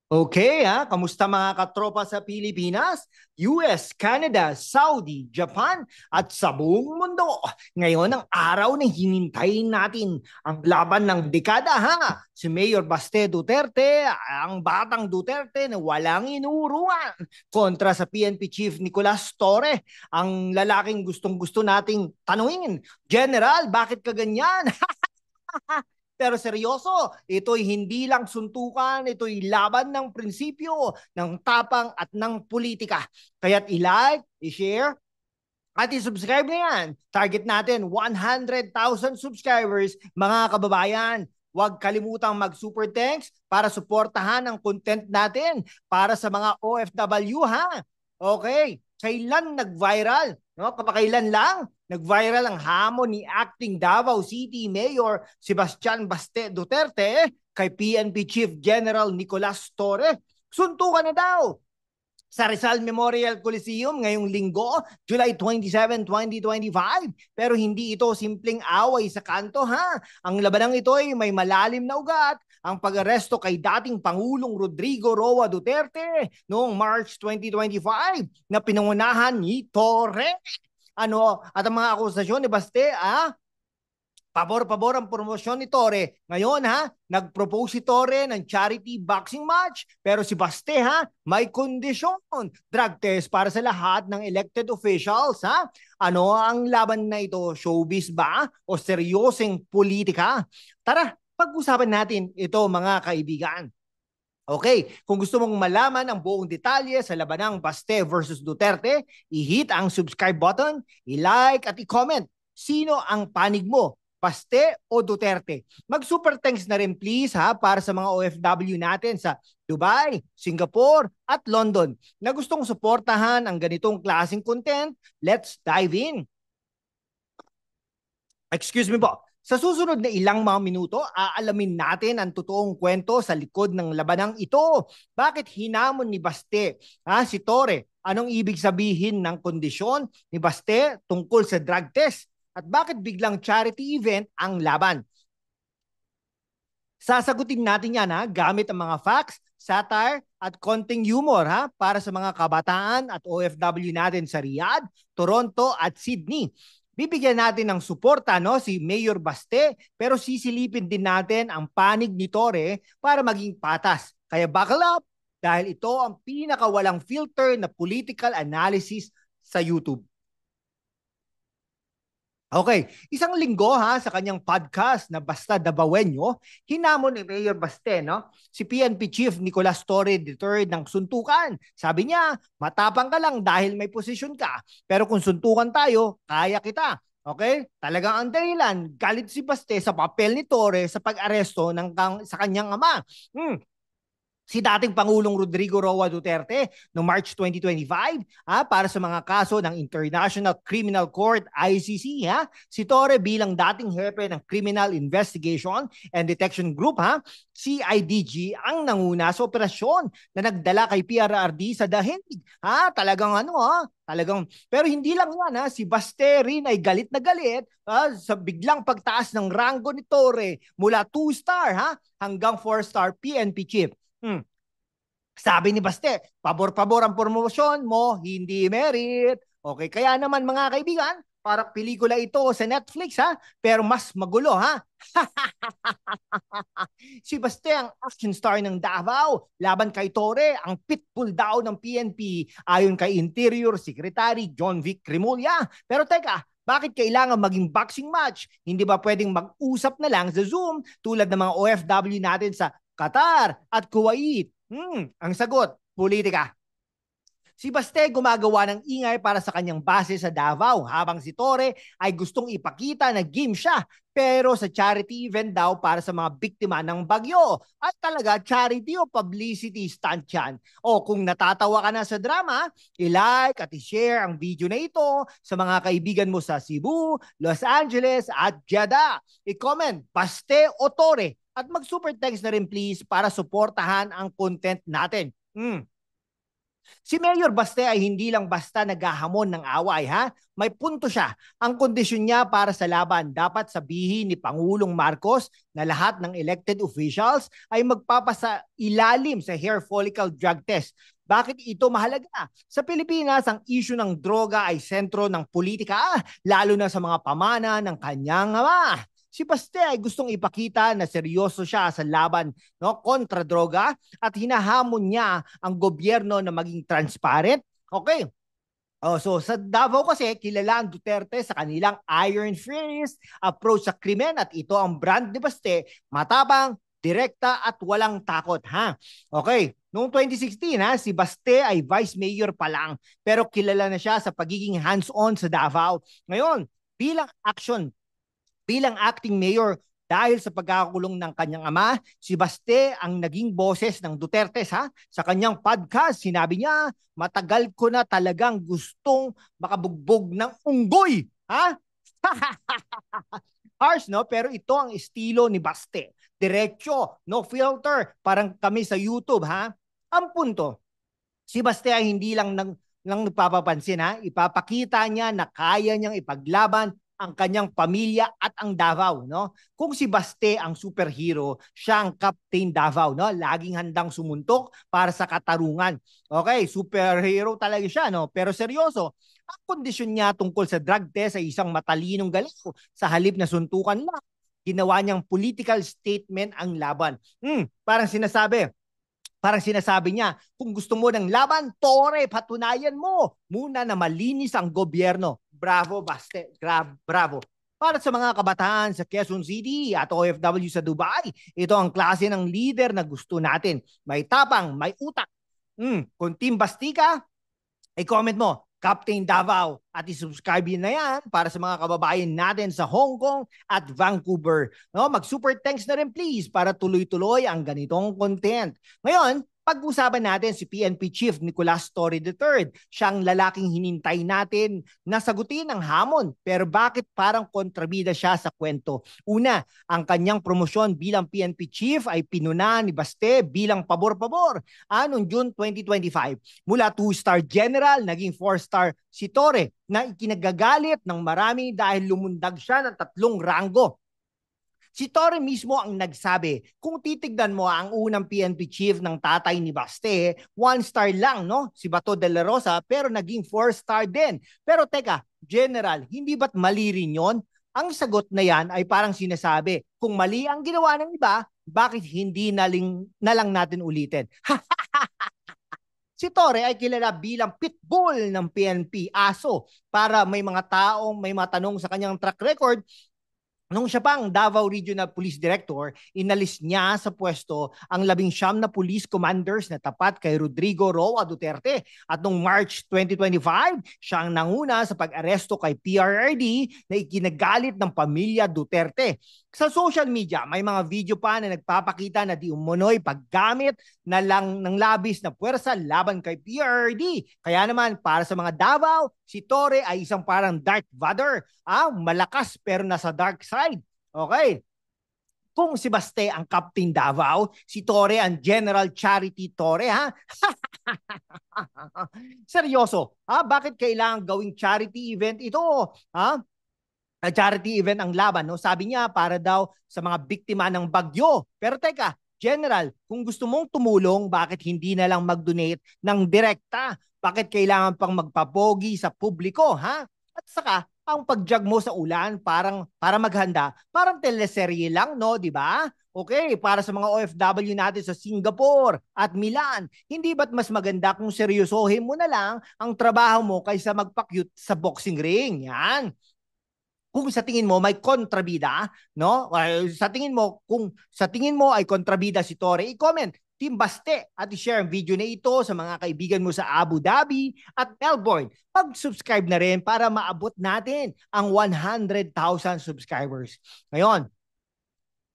Okay, kamusta mga katropa sa Pilipinas, US, Canada, Saudi, Japan at sa buong mundo? Ngayon ang araw na hinintayin natin, ang laban ng dekada Si Mayor Baste Duterte, ang batang Duterte na walang inuurungan kontra sa PNP Chief Nicolas Torre, ang lalaking gustong-gusto nating tanungin. General, bakit ka ganyan? Pero seryoso, ito'y hindi lang suntukan, ito'y laban ng prinsipyo, ng tapang at ng politika. Kaya't i-like, i-share, at i-subscribe na yan. Target natin 100,000 subscribers, mga kababayan. Huwag kalimutang mag-super thanks para suportahan ang content natin para sa mga OFW Okay, kailan nag-viral? No, kapakailan lang nag-viral ang hamon ni acting Davao City Mayor Sebastian Baste Duterte kay PNP Chief General Nicolas Torre. Suntukan na daw sa Rizal Memorial Coliseum ngayong linggo, July 27, 2025. Pero hindi ito simpleng away sa kanto Ang labanang ito ay may malalim na ugat, ang pag-aresto kay dating Pangulong Rodrigo Roa Duterte noong March 2025 na pinangunahan ni Torre. At ang mga akusasyon ni Baste, pabor-pabor ang promosyon ni Torre. Ngayon nag-propose si Torre ng charity boxing match. Pero si Baste may kondisyon. Drug test para sa lahat ng elected officials Ano ang laban na ito? Showbiz ba? O seryoseng politika? Tara, pag-usapan natin ito mga kaibigan. Okay, kung gusto mong malaman ang buong detalye sa labanang Baste versus Duterte, i-hit ang subscribe button, i-like at i-comment. Sino ang panig mo? Baste o Duterte? Mag-super thanks na rin please para sa mga OFW natin sa Dubai, Singapore at London na gustong suportahan ang ganitong klaseng content. Let's dive in. Excuse me po. Sa susunod na ilang mga minuto, aalamin natin ang totoong kwento sa likod ng labanang ito. Bakit hinamon ni Baste si Torre? Anong ibig sabihin ng kondisyon ni Baste tungkol sa drug test? At bakit biglang charity event ang laban? Sasagutin natin yan gamit ang mga facts, satire at konting humor para sa mga kabataan at OFW natin sa Riyadh, Toronto at Sydney. Bibigyan natin ng suporta si Mayor Baste, pero sisilipin din natin ang panig ni Torre para maging patas. Kaya buckle up dahil ito ang pinakawalang filter na political analysis sa YouTube. Okay, isang linggo sa kanyang podcast na Basta Dabawenyo, hinamon ni Mayor Baste si PNP Chief Nicolas Torre III ng suntukan. Sabi niya, matapang ka lang dahil may posisyon ka, pero kung suntukan tayo, kaya kita. Okay? Talagang ang dahilan, galit si Baste sa papel ni Torre sa pag-aresto sa kanyang ama. Si dating Pangulong Rodrigo Roa Duterte noong March 2025 para sa mga kaso ng International Criminal Court ICC si Torre bilang dating hepe ng Criminal Investigation and Detection Group CIDG ang nanguna sa operasyon na nagdala kay PRRD sa The Hague. Talagang talagang, pero hindi lang yan si Baste rin ay galit na galit sa biglang pagtaas ng ranggo ni Torre mula 2-star hanggang 4-star PNP chief. Sabi ni Baste, pabor-pabor ang promosyon mo, hindi merit. Okay, kaya naman mga kaibigan, parang pelikula ito sa Netflix pero mas magulo Si Baste ang action star ng Davao, laban kay Torre, ang pitbull daw ng PNP ayon kay Interior Secretary John Vic Remulla. Pero teka, bakit kailangan maging boxing match? Hindi ba pwedeng mag-usap na lang sa Zoom tulad ng mga OFW natin sa Qatar at Kuwait? Ang sagot, politika. Si Baste gumagawa ng ingay para sa kanyang base sa Davao habang si Torre ay gustong ipakita na game siya pero sa charity event daw para sa mga biktima ng bagyo. At talaga charity o publicity stunt yan. O kung natatawa ka na sa drama, i-like at i-share ang video na ito sa mga kaibigan mo sa Cebu, Los Angeles at Jeddah. I-comment Baste o Torre at mag-super thanks na rin please para suportahan ang content natin. Si Mayor Baste ay hindi lang basta naghahamon ng away, ha? May punto siya. Ang kondisyon niya para sa laban, dapat sabihin ni Pangulong Marcos na lahat ng elected officials ay magpapasa ilalim sa hair follicle drug test. Bakit ito mahalaga? Sa Pilipinas, ang issue ng droga ay sentro ng politika, lalo na sa mga pamana ng kanyang ama. Si Baste ay gustong ipakita na seryoso siya sa laban, no, kontra droga, at hinahamon niya ang gobyerno na maging transparent. Okay. So sa Davao kasi kilala ang Duterte sa kanilang iron fist approach sa krimen, at ito ang brand ni Baste, matapang, direkta at walang takot, ha. Okay. Noong 2016, ha, si Baste ay vice mayor pa lang, pero kilala na siya sa pagiging hands-on sa Davao. Ngayon, bilang acting mayor, dahil sa pagkakakulong ng kanyang ama, si Baste ang naging boses ng Duterte, ha? Sa kanyang podcast, sinabi niya, matagal ko na talagang gustong makabugbog ng unggoy, ha? Harsh, no? Pero ito ang estilo ni Baste. Diretso, no filter, parang kami sa YouTube, ha? Ang punto, si Baste ay hindi lang nagpapapansin, ha? Ipapakita niya na kaya niyang ipaglaban ang kanyang pamilya at ang Davao, no? Kung si Baste ang superhero, siya ang Captain Davao, no? Laging handang sumuntok para sa katarungan. Okay, superhero talaga siya, no? Pero seryoso, ang kondisyon niya tungkol sa drug test ay isang matalinong galaw. Sa halip na suntukan lang, ginawa niyang political statement ang laban. Parang sinasabi niya, kung gusto mo ng laban, tore, patunayan mo muna na malinis ang gobyerno. Bravo, Baste. Bravo. Para sa mga kabataan sa Quezon City at OFW sa Dubai, ito ang klase ng leader na gusto natin. May tapang, may utak. Kung Team Bastika, i-comment mo, Captain Davao, at i-subscribe na yan para sa mga kababayan natin sa Hong Kong at Vancouver. No, mag-super thanks na rin please para tuloy-tuloy ang ganitong content. Ngayon, pag-usapan natin si PNP Chief Nicolas Torre III. Siyang lalaking hinintay natin na sagutin ang hamon. Pero bakit parang kontrabida siya sa kwento? Una, ang kanyang promosyon bilang PNP Chief ay pinuna ni Baste bilang pabor-pabor. Noong June 2025, mula 2-star general, naging 4-star si Torre, na ikinagagalit ng marami dahil lumundag siya ng 3 ranggo. Si Torre mismo ang nagsabi, kung titignan mo ang unang PNP chief ng tatay ni Baste, 1-star lang, no? Si Bato de la Rosa, pero naging 4-star din. Pero teka, General, hindi ba't mali rin yun? Ang sagot na yan ay parang sinasabi, kung mali ang ginawa ng iba, bakit hindi na lang natin ulitin? Si Torre ay kilala bilang pitbull ng PNP, aso, para may mga tanong sa kanyang track record. Nung siya pang Davao Regional Police Director, inalis niya sa pwesto ang 19 na police commanders na tapat kay Rodrigo Roa Duterte. At noong March 2025, siya ang nanguna sa pag-aresto kay PRRD na ikinagalit ng pamilya Duterte. Sa social media, may mga video pa na nagpapakita na di umunoy paggamit na lang ng labis na puwersa laban kay PRRD. Kaya naman, para sa mga Davao, si Torre ay isang parang Darth Vader, malakas pero nasa dark side. Okay. Kung si Baste ang Captain Davao, si Torre ang General Charity Torre, ha? Seryoso, bakit kailangan gawing charity event ito? Charity event ang laban, no? Sabi niya para daw sa mga biktima ng bagyo. Pero teka, General, kung gusto mong tumulong, bakit hindi na lang mag-donate ng direkta? Bakit kailangan pang magpapogi sa publiko, ha? At saka, ang pagjag mo sa ulan para maghanda, parang teleserye lang, no, di ba? Okay, para sa mga OFW natin sa Singapore at Milan, hindi ba't mas maganda kung seryosohin mo na lang ang trabaho mo kaysa magpa-cute sa boxing ring? Yan. Kung sa tingin mo may kontrabida, no? Kung sa tingin mo ay kontrabida si Torre, i-comment Team Baste at i-share ang video na ito sa mga kaibigan mo sa Abu Dhabi at Melbourne. Pag-subscribe na rin para maabot natin ang 100,000 subscribers. Ngayon,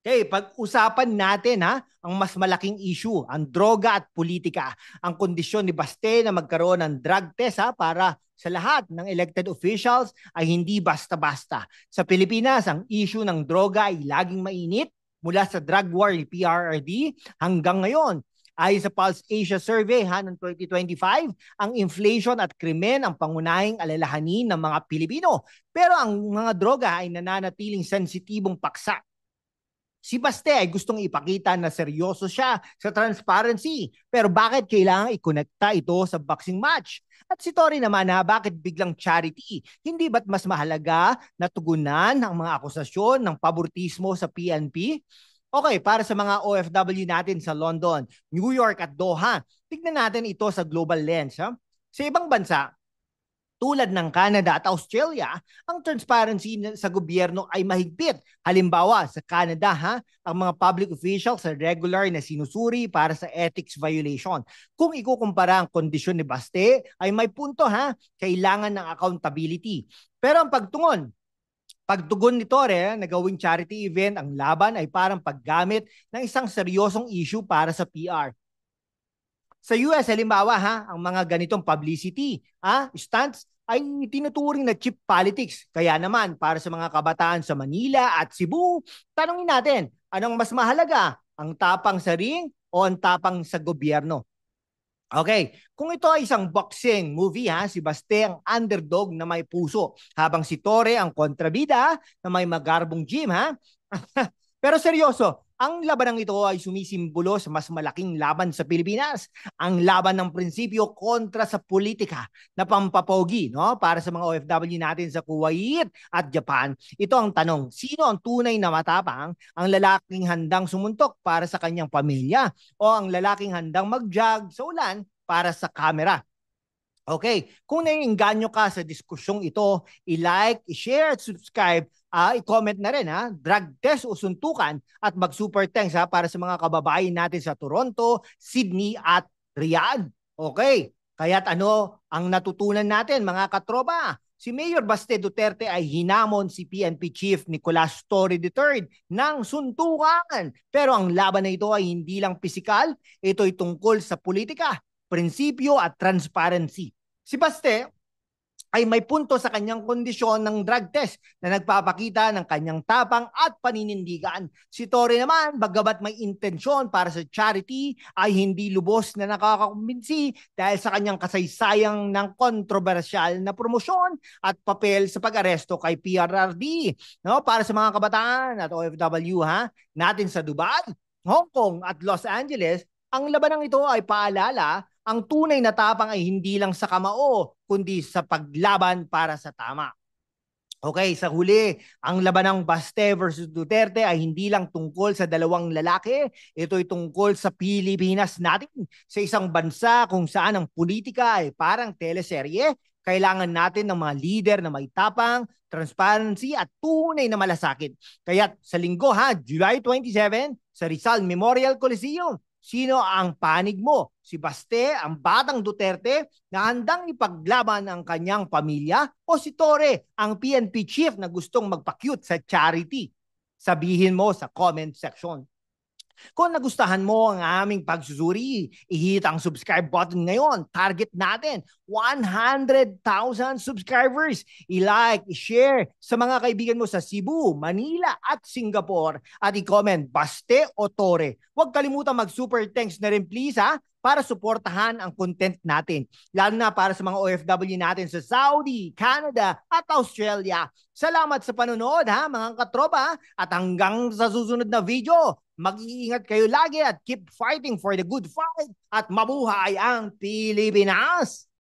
okay, pag-usapan natin ang mas malaking issue, ang droga at politika. Ang kondisyon ni Baste na magkaroon ng drug test para sa lahat ng elected officials ay hindi basta-basta. Sa Pilipinas, ang issue ng droga ay laging mainit mula sa drug war ni PRRD hanggang ngayon. Ayon sa Pulse Asia Survey noong 2025, ang inflation at krimen ang pangunahing alalahanin ng mga Pilipino. Pero ang mga droga ay nananatiling sensitibong paksa. Si Baste ay gustong ipakita na seryoso siya sa transparency. Pero bakit kailangan ikonekta ito sa boxing match? At si Tori naman bakit biglang charity? Hindi ba't mas mahalaga na tugunan ang mga akusasyon ng pabortismo sa PNP? Okay, para sa mga OFW natin sa London, New York at Doha, tignan natin ito sa global lens. Ha? Sa ibang bansa, tulad ng Canada at Australia, ang transparency sa gobyerno ay mahigpit. Halimbawa, sa Canada, ang mga public officials ay regular na sinusuri para sa ethics violation. Kung ikukumpara ang kondisyon ni Baste, ay may punto kailangan ng accountability. Pero ang pagtugon ni Torre na gawing charity event, ang laban ay parang paggamit ng isang seryosong issue para sa PR. Sa US, halimbawa, ang mga ganitong publicity, stunts, ay tinuturing na cheap politics. Kaya naman, para sa mga kabataan sa Manila at Cebu, tanongin natin, anong mas mahalaga? Ang tapang sa ring o ang tapang sa gobyerno? Okay, kung ito ay isang boxing movie, si Baste ang underdog na may puso, habang si Torre ang kontrabida na may magarbong gym, Pero seryoso, ang labanang ito ay sumisimbolo sa mas malaking laban sa Pilipinas, ang laban ng prinsipyo kontra sa politika na pampapogi, no? Para sa mga OFW natin sa Kuwait at Japan, ito ang tanong, sino ang tunay na matapang? Ang lalaking handang sumuntok para sa kanyang pamilya o ang lalaking handang mag-jog sa ulan para sa kamera? Okay, kung naiinganyo ka sa diskusyong ito, i-like, i-share at subscribe, i-comment na rin drug test o suntukan at mag-super thanks para sa mga kababayan natin sa Toronto, Sydney at Riyadh. Okay, kaya't ano ang natutunan natin mga katropa? Si Mayor Baste Duterte ay hinamon si PNP Chief Nicolas Torre III ng suntukan. Pero ang laban na ito ay hindi lang pisikal, ito ay tungkol sa politika, prinsipyo at transparency. Si Baste ay may punto sa kanyang kondisyon ng drug test na nagpapakita ng kanyang tapang at paninindigan. Si Torre naman, bagamat may intensyon para sa charity, ay hindi lubos na nakakakumbinsi dahil sa kanyang kasaysayang ng kontrobersyal na promosyon at papel sa pag-aresto kay PRRD. No? Para sa mga kabataan at OFW natin sa Dubai, Hong Kong at Los Angeles, ang labanang ito ay paalala, ang tunay na tapang ay hindi lang sa kamao, kundi sa paglaban para sa tama. Okay, sa huli, ang labanang Baste versus Duterte ay hindi lang tungkol sa dalawang lalaki, ito ay tungkol sa Pilipinas natin. Sa isang bansa kung saan ang politika ay parang teleserye, kailangan natin ng mga leader na may tapang, transparency at tunay na malasakit. Kaya sa linggo July 27, sa Rizal Memorial Coliseum, sino ang panig mo? Si Baste, ang batang Duterte na handang ipaglaban ang kanyang pamilya o si Torre, ang PNP chief na gustong magpa-cute sa charity? Sabihin mo sa comment section. Kung nagustuhan mo ang aming pagsusuri, i-hit ang subscribe button ngayon. Target natin 100,000 subscribers. I-like, i-share sa mga kaibigan mo sa Cebu, Manila at Singapore. At i-comment Baste o Torre. Huwag kalimutan mag-super thanks na rin please para suportahan ang content natin. Lalo na para sa mga OFW natin sa Saudi, Canada at Australia. Salamat sa panonood mga katropa at hanggang sa susunod na video. Mag-iingat kayo lagi at keep fighting for the good fight at mabuhay ang Pilipinas!